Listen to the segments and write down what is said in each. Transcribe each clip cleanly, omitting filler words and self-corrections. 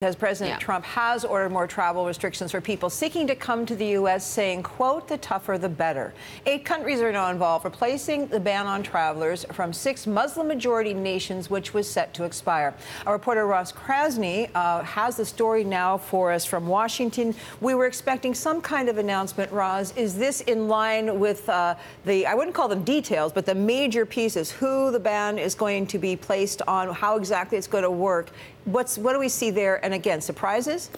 As President Trump has ordered more travel restrictions for people seeking to come to the U.S., saying, quote, the tougher the better. 8 countries are now involved, replacing the ban on travelers from 6 Muslim-majority nations, which was set to expire. Our reporter Ross Krasny has the story now for us from Washington. We were expecting some kind of announcement, Roz. Is this in line with I wouldn't call them details, but the major pieces, who the ban is going to be placed on, how exactly it's going to work? What do we see there? And again, surprises?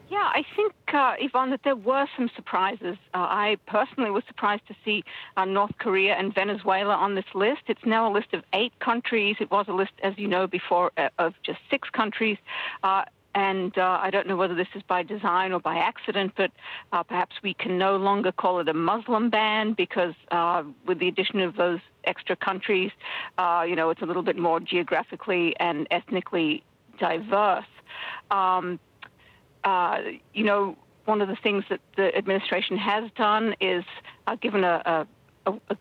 Yeah, I think, Yvonne, that there were some surprises. I personally was surprised to see North Korea and Venezuela on this list. It's now a list of 8 countries. It was a list, as you know, before of just 6 countries. And I don't know whether this is by design or by accident, but perhaps we can no longer call it a Muslim ban because with the addition of those extra countries, it's a little bit more geographically and ethnically diverse. One of the things that the administration has done is given a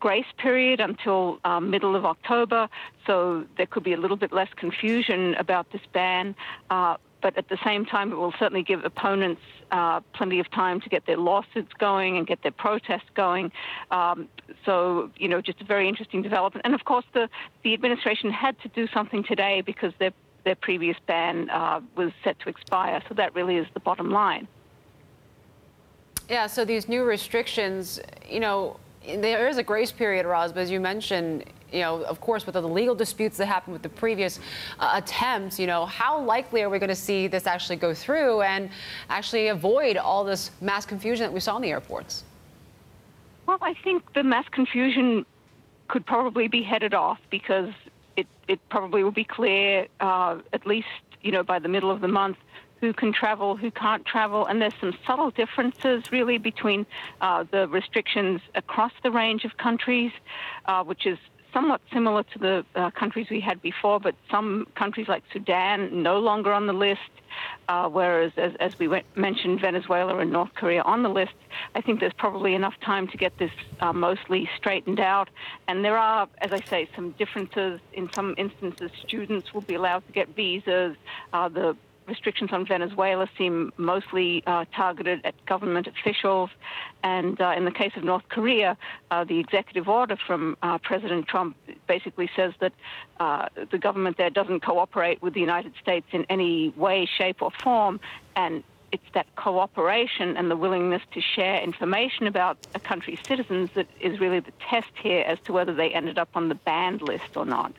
grace period until middle of October, so there could be a little bit less confusion about this ban. But at the same time, it will certainly give opponents plenty of time to get their lawsuits going and get their protests going. Just a very interesting development. And of course, the administration had to do something today because their previous ban was set to expire. So that really is the bottom line. Yeah, so these new restrictions, there is a grace period, Roz, but as you mentioned, of course, with the legal disputes that happened with the previous attempts, how likely are we going to see this actually go through and actually avoid all this mass confusion that we saw in the airports? Well, I think the mass confusion could probably be headed off because it probably will be clear, at least, by the middle of the month, who can travel, who can't travel. And there's some subtle differences, really, between the restrictions across the range of countries, which is somewhat similar to the countries we had before, but some countries like Sudan no longer on the list, whereas, as we mentioned, Venezuela and North Korea on the list. I think there's probably enough time to get this mostly straightened out. And there are, as I say, some differences. In some instances, students will be allowed to get visas. The restrictions on Venezuela seem mostly targeted at government officials. And in the case of North Korea, the executive order from President Trump basically says that the government there doesn't cooperate with the United States in any way, shape, or form. And it's that cooperation and the willingness to share information about a country's citizens that is really the test here as to whether they ended up on the banned list or not.